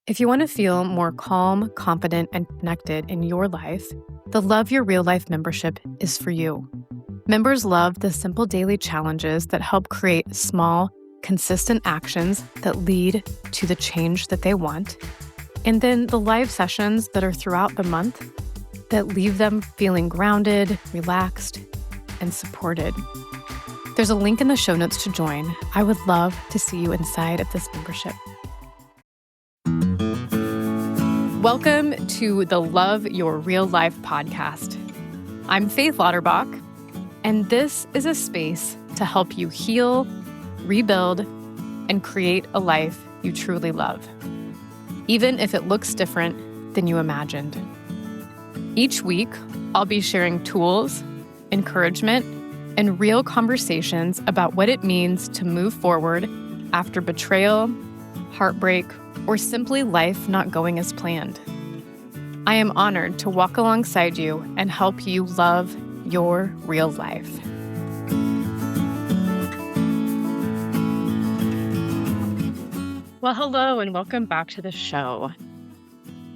If you want to feel more calm, confident, and connected in your life, the Love Your Real Life membership is for you. Members love the simple daily challenges that help create small, consistent actions that lead to the change that they want. And then the live sessions that are throughout the month that leave them feeling grounded, relaxed, and supported. There's a link in the show notes to join. I would love to see you inside of this membership. Welcome to the Love Your Real Life podcast. I'm Faith Lauterbach, and this is a space to help you heal, rebuild, and create a life you truly love, even if it looks different than you imagined. Each week, I'll be sharing tools, encouragement, and real conversations about what it means to move forward after betrayal, heartbreak, or simply life not going as planned. I am honored to walk alongside you and help you love your real life. Well, hello and welcome back to the show.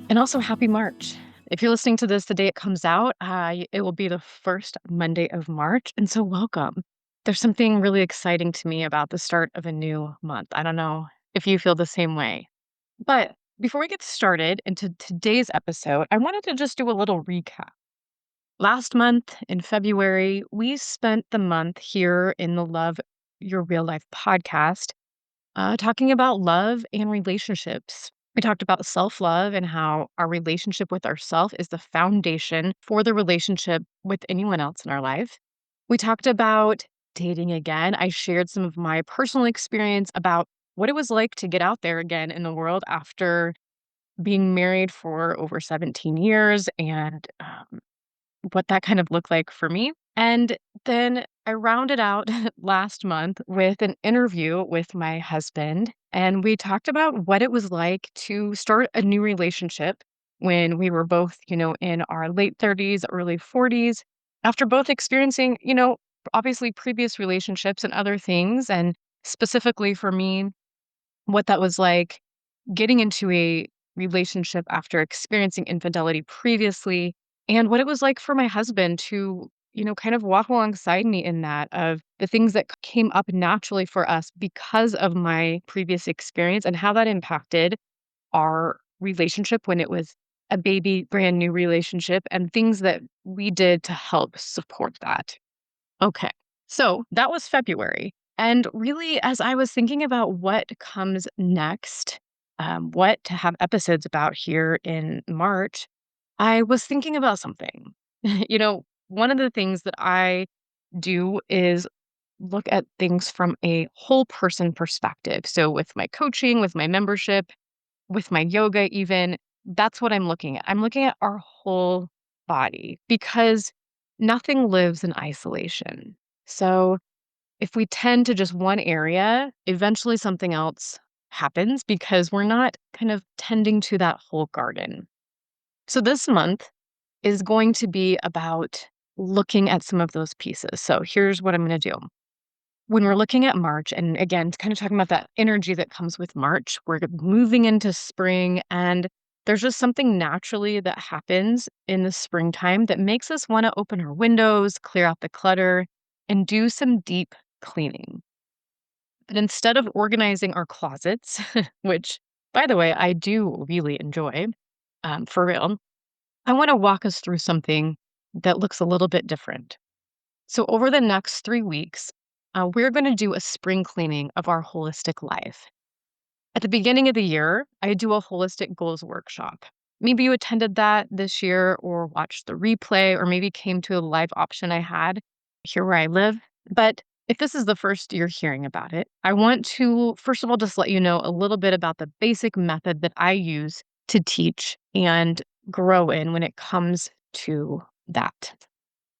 And also happy March. If you're listening to this the day it comes out, it will be the first Monday of March. And so welcome. There's something really exciting to me about the start of a new month. I don't know if you feel the same way. But before we get started into today's episode, I wanted to just do a little recap. Last month in February, we spent the month here in the Love Your Real Life podcast talking about love and relationships. We talked about self-love and how our relationship with ourselves is the foundation for the relationship with anyone else in our life. We talked about dating again. I shared some of my personal experience about what it was like to get out there again in the world after being married for over 17 years and what that kind of looked like for me. And then I rounded out last month with an interview with my husband, and we talked about what it was like to start a new relationship when we were both, in our late 30s, early 40s, after both experiencing, obviously previous relationships and other things. And specifically for me, what that was like getting into a relationship after experiencing infidelity previously, and what it was like for my husband to, kind of walk alongside me in that of the things that came up naturally for us because of my previous experience and how that impacted our relationship when it was a baby, brand new relationship, and things that we did to help support that. Okay. So that was February. And really, as I was thinking about what comes next, what to have episodes about here in March, I was thinking about something. One of the things that I do is look at things from a whole person perspective. So with my coaching, with my membership, with my yoga, even, that's what I'm looking at. I'm looking at our whole body because nothing lives in isolation. So if we tend to just one area, eventually something else happens because we're not kind of tending to that whole garden. So this month is going to be about looking at some of those pieces. So here's what I'm going to do. When we're looking at March, and again, kind of talking about that energy that comes with March, we're moving into spring, and there's just something naturally that happens in the springtime that makes us want to open our windows, clear out the clutter, and do some deep cleaning. But instead of organizing our closets, which, by the way, I do really enjoy, for real, I want to walk us through something that looks a little bit different. So, over the next 3 weeks, we're going to do a spring cleaning of our holistic life. At the beginning of the year, I do a holistic goals workshop. Maybe you attended that this year or watched the replay, or maybe came to a live option I had here where I live. But if this is the first you're hearing about it, I want to, first of all, just let you know a little bit about the basic method that I use to teach and grow in when it comes to that.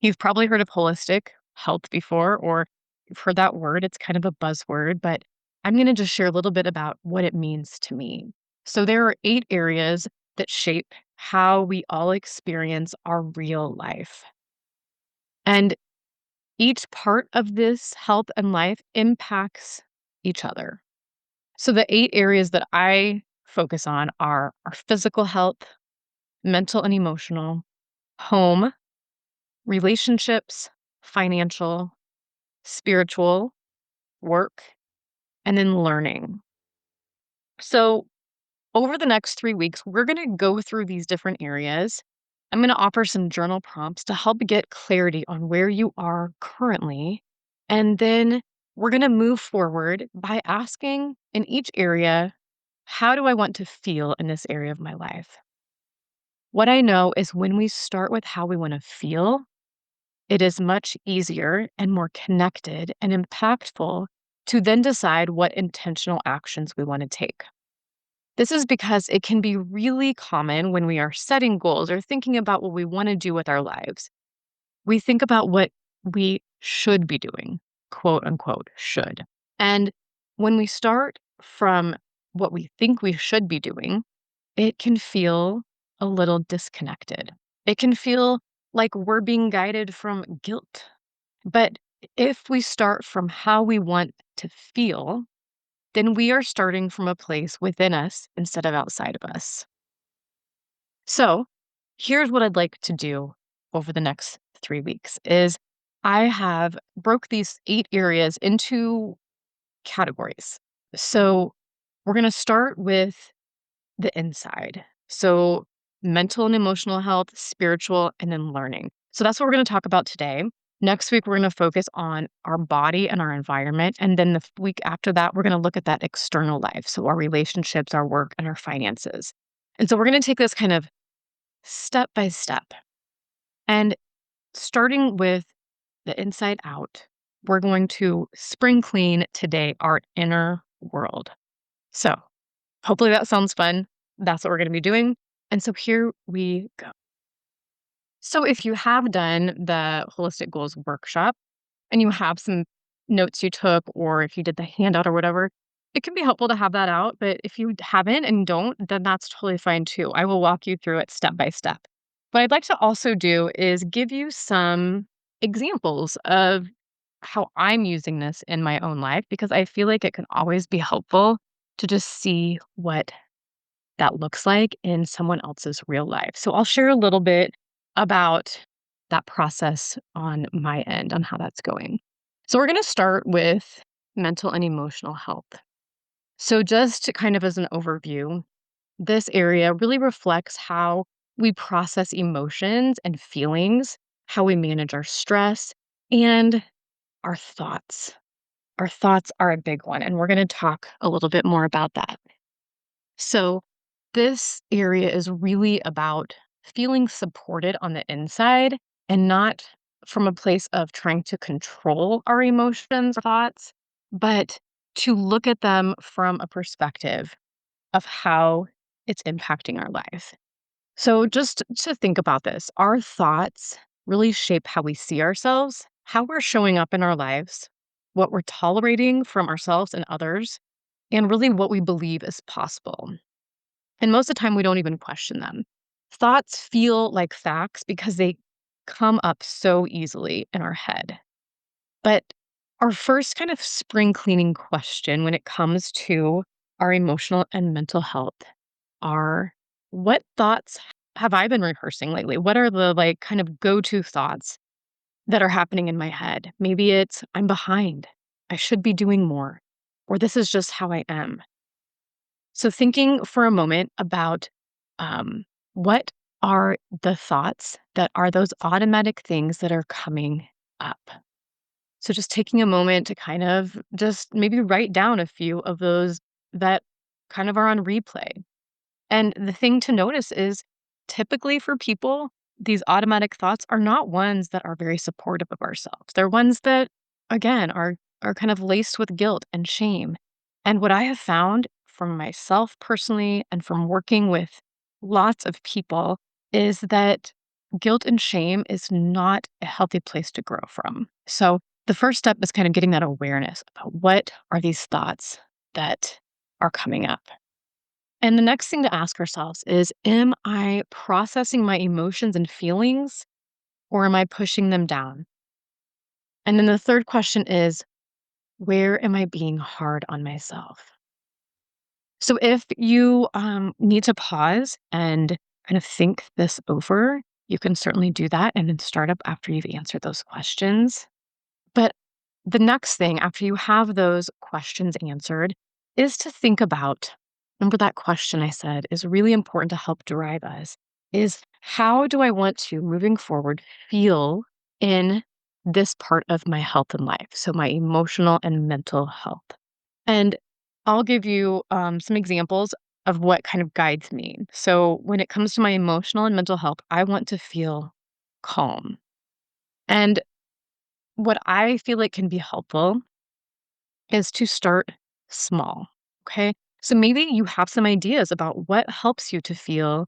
You've probably heard of holistic health before, or you've heard that word. It's kind of a buzzword, but I'm going to just share a little bit about what it means to me. So there are 8 areas that shape how we all experience our real life. And each part of this health and life impacts each other. So the 8 areas that I focus on are our physical health, mental and emotional, home, relationships, financial, spiritual, work, and then learning. So, over the next 3 weeks, we're going to go through these different areas. I'm going to offer some journal prompts to help get clarity on where you are currently. And then we're going to move forward by asking in each area, how do I want to feel in this area of my life? What I know is when we start with how we want to feel, it is much easier and more connected and impactful to then decide what intentional actions we want to take. This is because it can be really common when we are setting goals or thinking about what we want to do with our lives. We think about what we should be doing, quote unquote, should. And when we start from what we think we should be doing, it can feel a little disconnected. It can feel like we're being guided from guilt. But if we start from how we want to feel, then we are starting from a place within us instead of outside of us. So, here's what I'd like to do over the next 3 weeks is I have broke these 8 areas into categories. So, we're going to start with the inside. So, mental and emotional health, spiritual, and then learning. So, that's what we're going to talk about today. Next week, we're going to focus on our body and our environment. And then the week after that, we're going to look at that external life. So, our relationships, our work, and our finances. And so, we're going to take this kind of step by step. And starting with the inside out, we're going to spring clean today our inner world. So, hopefully that sounds fun. That's what we're going to be doing. And so here we go. So if you have done the Holistic Goals workshop and you have some notes you took, or if you did the handout or whatever, it can be helpful to have that out. But if you haven't and don't, then that's totally fine too. I will walk you through it step by step. What I'd like to also do is give you some examples of how I'm using this in my own life because I feel like it can always be helpful to just see what that looks like in someone else's real life. So I'll share a little bit about that process on my end, on how that's going. So we're going to start with mental and emotional health. So, just to kind of as an overview, this area really reflects how we process emotions and feelings, how we manage our stress, and our thoughts. Our thoughts are a big one, and we're going to talk a little bit more about that. So, this area is really about feeling supported on the inside and not from a place of trying to control our emotions or thoughts, but to look at them from a perspective of how it's impacting our life. So, just to think about this, our thoughts really shape how we see ourselves, how we're showing up in our lives, what we're tolerating from ourselves and others, and really what we believe is possible. And most of the time, we don't even question them. Thoughts feel like facts because they come up so easily in our head. But our first kind of spring cleaning question when it comes to our emotional and mental health are, what thoughts have I been rehearsing lately? What are the like kind of go to thoughts that are happening in my head? Maybe it's, I'm behind. I should be doing more. Or this is just how I am. So, thinking for a moment about what are the thoughts that are those automatic things that are coming up. So, just taking a moment to kind of just maybe write down a few of those that kind of are on replay. And the thing to notice is typically for people, these automatic thoughts are not ones that are very supportive of ourselves. They're ones that, again, are kind of laced with guilt and shame. And what I have found from myself personally and from working with lots of people is that guilt and shame is not a healthy place to grow from. So the first step is kind of getting that awareness about what are these thoughts that are coming up. And the next thing to ask ourselves is, am I processing my emotions and feelings or am I pushing them down? And then the third question is, where am I being hard on myself? So if you need to pause and kind of think this over, you can certainly do that and then start up after you've answered those questions. But the next thing after you have those questions answered is to think about, remember that question I said is really important to help drive us, is how do I want to, moving forward, feel in this part of my health and life? So my emotional and mental health. And I'll give you some examples of what kind of guides me. So when it comes to my emotional and mental health, I want to feel calm. And what I feel like can be helpful is to start small. Okay. So maybe you have some ideas about what helps you to feel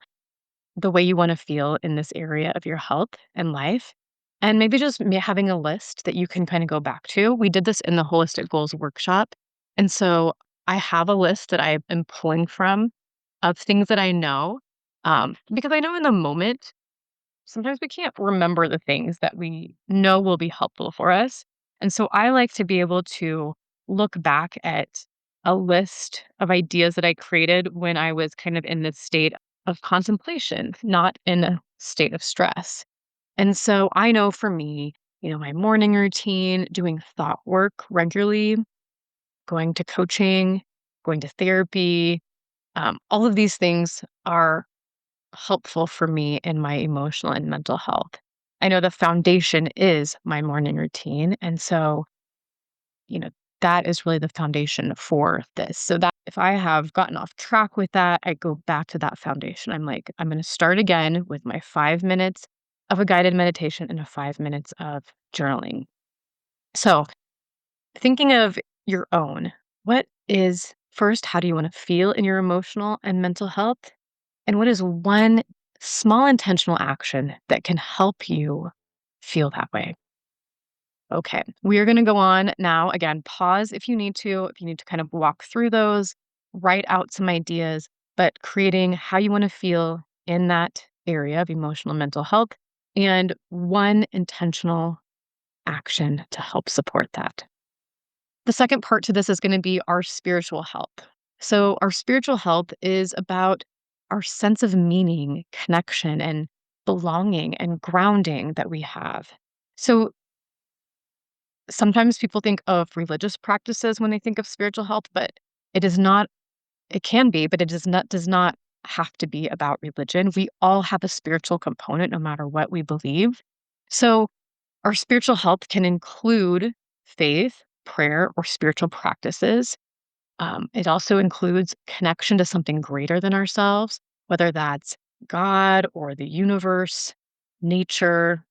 the way you want to feel in this area of your health and life. And maybe just having a list that you can kind of go back to. We did this in the Holistic Goals workshop. And so I have a list that I am pulling from of things that I know. Because I know in the moment, sometimes we can't remember the things that we know will be helpful for us. And so I like to be able to look back at a list of ideas that I created when I was kind of in this state of contemplation, not in a state of stress. And so I know for me, my morning routine, doing thought work regularly, going to coaching, going to therapy, all of these things are helpful for me in my emotional and mental health. I know the foundation is my morning routine. And so, you know, that is really the foundation for this. So that if I have gotten off track with that, I go back to that foundation. I'm like, I'm going to start again with my 5 minutes of a guided meditation and a 5 minutes of journaling. So, thinking of your own, what is first, how do you want to feel in your emotional and mental health? And what is one small intentional action that can help you feel that way? Okay, we are going to go on now. Again, pause if you need to kind of walk through those, write out some ideas, but creating how you want to feel in that area of emotional and mental health and one intentional action to help support that. The second part to this is going to be our spiritual health. So, our spiritual health is about our sense of meaning, connection, and belonging and grounding that we have. So, sometimes people think of religious practices when they think of spiritual health, but it is not, it can be, but it does not have to be about religion. We all have a spiritual component no matter what we believe. So, our spiritual health can include faith, prayer, or spiritual practices. It also includes connection to something greater than ourselves, whether that's God or the universe, nature,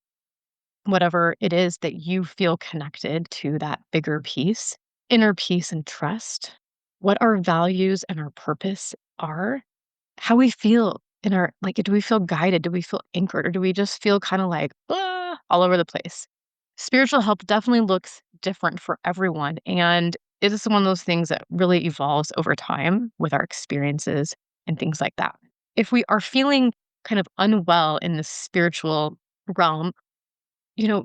whatever it is that you feel connected to that bigger peace, inner peace and trust, what our values and our purpose are, how we feel in our, like, do we feel guided? Do we feel anchored? Or do we just feel kind of like all over the place? Spiritual health definitely looks different for everyone. And it is one of those things that really evolves over time with our experiences and things like that. If we are feeling kind of unwell in the spiritual realm,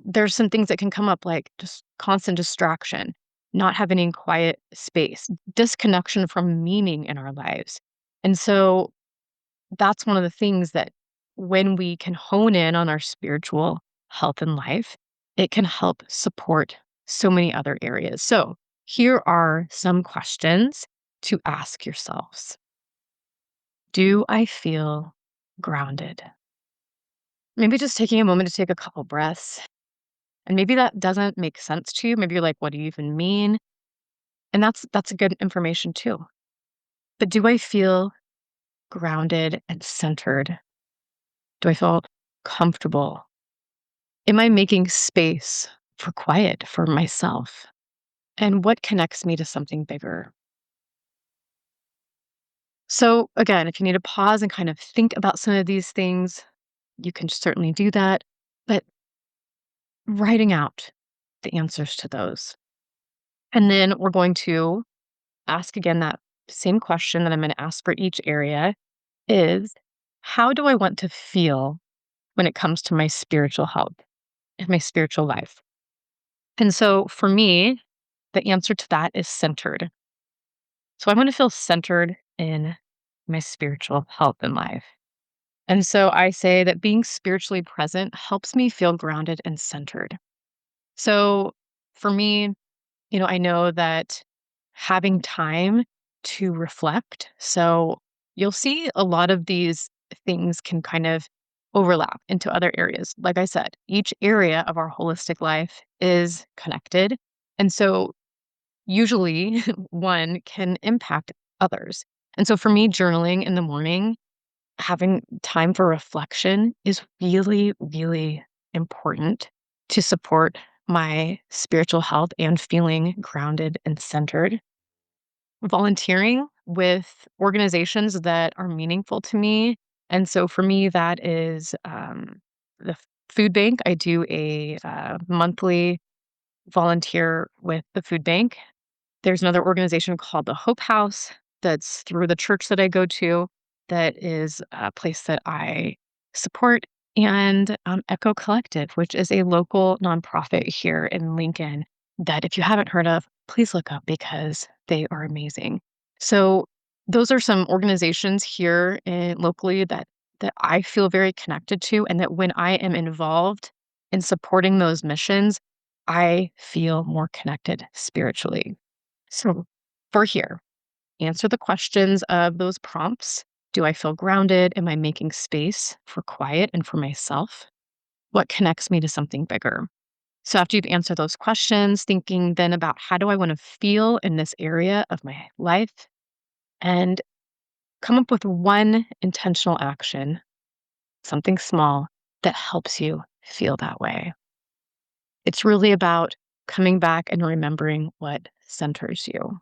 there's some things that can come up like just constant distraction, not having any quiet space, disconnection from meaning in our lives. And so that's one of the things that when we can hone in on our spiritual health and life, it can help support so many other areas. So, here are some questions to ask yourselves. Do I feel grounded? Maybe just taking a moment to take a couple breaths. And maybe that doesn't make sense to you. Maybe you're like, what do you even mean? And that's a good information too. But do I feel grounded and centered? Do I feel comfortable? Am I making space for quiet for myself? And what connects me to something bigger? So, again, if you need to pause and kind of think about some of these things, you can certainly do that. But writing out the answers to those. And then we're going to ask again that same question that I'm going to ask for each area is, how do I want to feel when it comes to my spiritual health and my spiritual life? And so for me, the answer to that is centered. So I want to feel centered in my spiritual health in life. And so I say that being spiritually present helps me feel grounded and centered. So for me, I know that having time to reflect. So you'll see a lot of these things can kind of overlap into other areas. Like I said, each area of our holistic life is connected. And so usually one can impact others. And so for me, journaling in the morning, having time for reflection is really, really important to support my spiritual health and feeling grounded and centered. Volunteering with organizations that are meaningful to me. And so for me, that is the food bank. I do a monthly volunteer with the food bank. There's another organization called the Hope House that's through the church that I go to that is a place that I support, and Echo Collective, which is a local nonprofit here in Lincoln that if you haven't heard of, please look up because they are amazing. So those are some organizations here locally that I feel very connected to, and that when I am involved in supporting those missions, I feel more connected spiritually. So for here, answer the questions of those prompts. Do I feel grounded? Am I making space for quiet and for myself? What connects me to something bigger? So after you've answered those questions, thinking then about how do I want to feel in this area of my life, and come up with one intentional action, something small that helps you feel that way. It's really about coming back and remembering what centers you.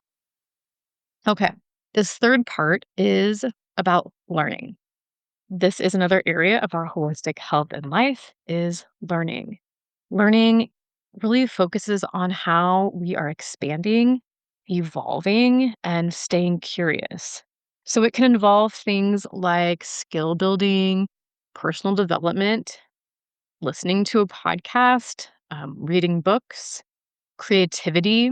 Okay. This third part is about learning. This is another area of our holistic health and life is learning. Learning really focuses on how we are expanding, evolving, and staying curious. So it can involve things like skill building, personal development, listening to a podcast, reading books, creativity,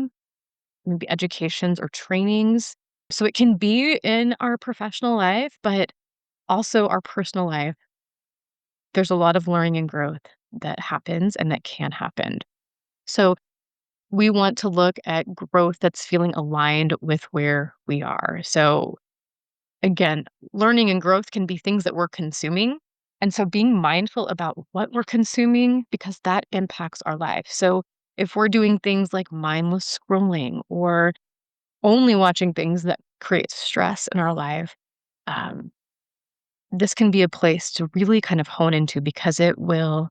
maybe educations or trainings. So it can be in our professional life, but also our personal life. There's a lot of learning and growth that happens and that can happen. So we want to look at growth that's feeling aligned with where we are. So again, learning and growth can be things that we're consuming. And so being mindful about what we're consuming because that impacts our life. So if we're doing things like mindless scrolling or only watching things that create stress in our life, um, this can be a place to really kind of hone into because it will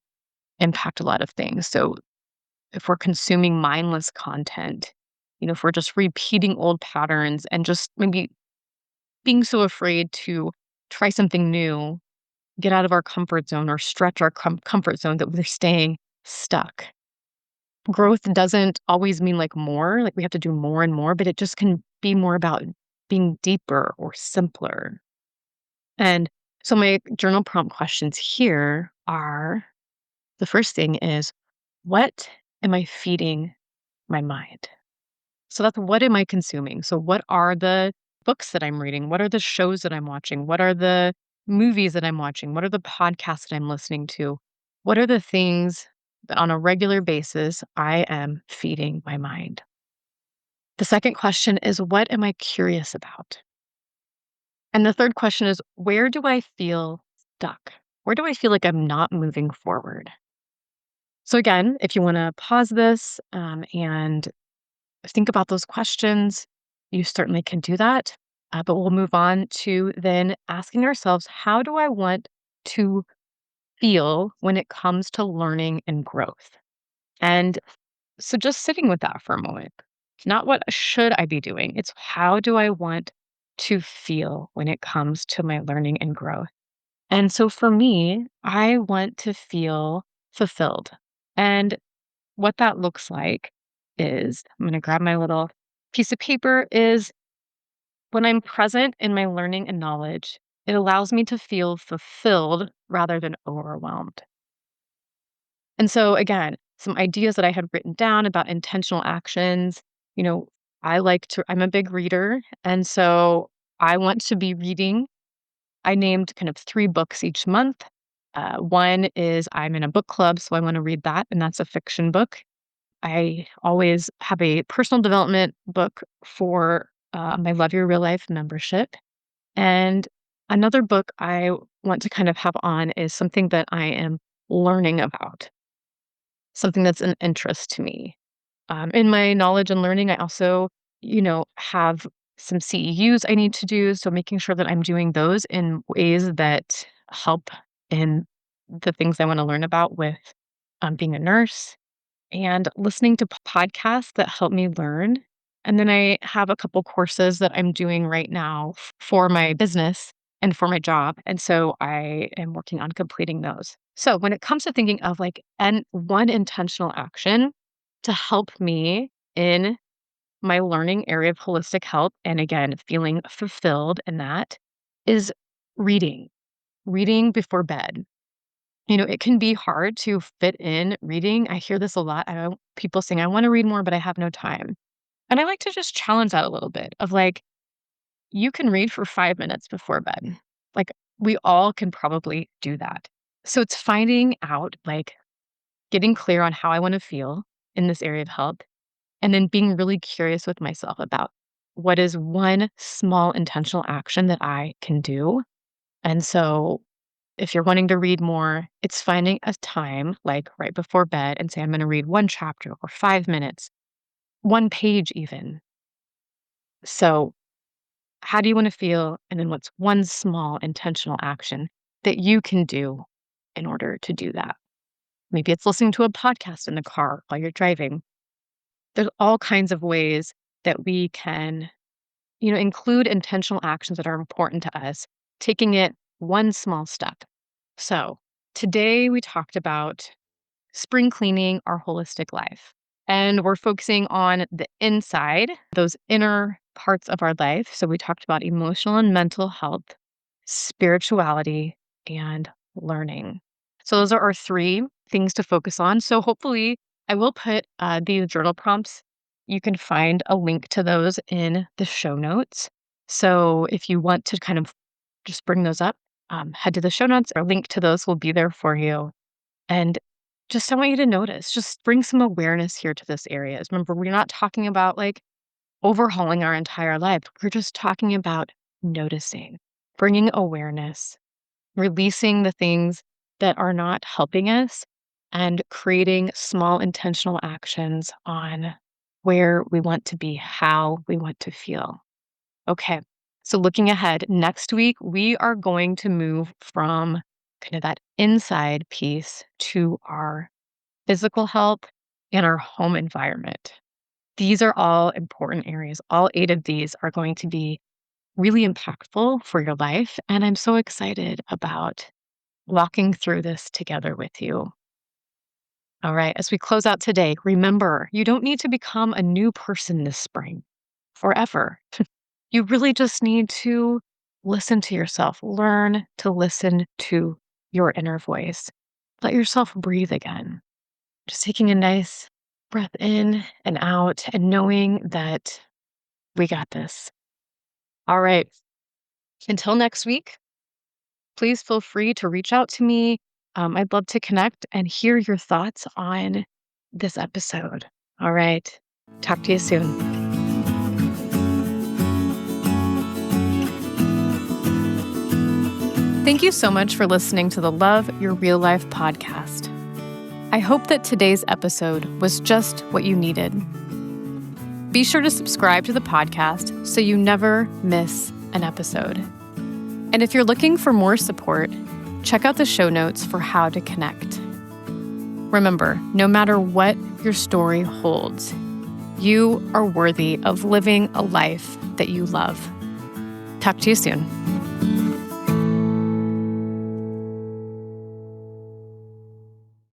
impact a lot of things. So if we're consuming mindless content, if we're just repeating old patterns and just maybe being so afraid to try something new, get out of our comfort zone or stretch our comfort zone that we're staying stuck. Growth doesn't always mean like more, like we have to do more and more, but it just can be more about being deeper or simpler. And so my journal prompt questions here are the first thing is, what am I feeding my mind? So that's what am I consuming? So what are the books that I'm reading? What are the shows that I'm watching? What are the movies that I'm watching? What are the podcasts that I'm listening to? What are the things that on a regular basis I am feeding my mind? The second question is, what am I curious about? And the third question is, where do I feel stuck? Where do I feel like I'm not moving forward? So, again, if you want to pause this and think about those questions, you certainly can do that. But we'll move on to then asking ourselves, how do I want to feel when it comes to learning and growth? And so just sitting with that for a moment, not what should I be doing, it's how do I want to feel when it comes to my learning and growth? And so for me, I want to feel fulfilled. And what that looks like is I'm going to grab my little piece of paper is when I'm present in my learning and knowledge, it allows me to feel fulfilled rather than overwhelmed. And so, again, some ideas that I had written down about intentional actions. You know, I'm a big reader. And so I want to be reading. I named kind of 3 books each month. One is I'm in a book club, so I want to read that, and that's a fiction book. I always have a personal development book for my Love Your Real Life membership. And another book I want to kind of have on is something that I am learning about, something that's an interest to me. In my knowledge and learning, I also, have some CEUs I need to do. So making sure that I'm doing those in ways that help in the things I want to learn about with being a nurse and listening to podcasts that help me learn. And then I have a couple courses that I'm doing right now for my business and for my job. And so I am working on completing those. So when it comes to thinking of like one intentional action to help me in my learning area of holistic health, and again, feeling fulfilled in that is reading, reading before bed. It can be hard to fit in reading. I hear this a lot. People saying, I want to read more, but I have no time. And I like to just challenge that a little bit of like, you can read for 5 minutes before bed. Like, we all can probably do that. So it's finding out, like, getting clear on how I want to feel in this area of health, and then being really curious with myself about what is one small intentional action that I can do. And so if you're wanting to read more, it's finding a time, like right before bed, and say, I'm going to read one chapter or 5 minutes, one page even. So, how do you want to feel? And then what's one small intentional action that you can do in order to do that? Maybe it's listening to a podcast in the car while you're driving. There's all kinds of ways that we can, include intentional actions that are important to us, taking it one small step. So, today we talked about spring cleaning our holistic life. And we're focusing on the inside, those inner parts of our life. So we talked about emotional and mental health, spirituality, and learning. So those are our 3 things to focus on. So hopefully, I will put these journal prompts. You can find a link to those in the show notes. So if you want to kind of just bring those up, head to the show notes. Our link to those will be there for you. And just I want you to notice, just bring some awareness here to this area. Remember, we're not talking about like overhauling our entire life. We're just talking about noticing, bringing awareness, releasing the things that are not helping us, and creating small intentional actions on where we want to be, how we want to feel. Okay. So looking ahead, next week, we are going to move from kind of that inside piece to our physical health and our home environment. These are all important areas. All 8 of these are going to be really impactful for your life. And I'm so excited about walking through this together with you. All right. As we close out today, remember, you don't need to become a new person this spring forever. You really just need to listen to yourself, learn to listen to your inner voice. Let yourself breathe again. Just taking a nice breath in and out and knowing that we got this. All right. Until next week, please feel free to reach out to me. I'd love to connect and hear your thoughts on this episode. All right. Talk to you soon. Thank you so much for listening to the Love Your Real Life podcast. I hope that today's episode was just what you needed. Be sure to subscribe to the podcast so you never miss an episode. And if you're looking for more support, check out the show notes for how to connect. Remember, no matter what your story holds, you are worthy of living a life that you love. Talk to you soon.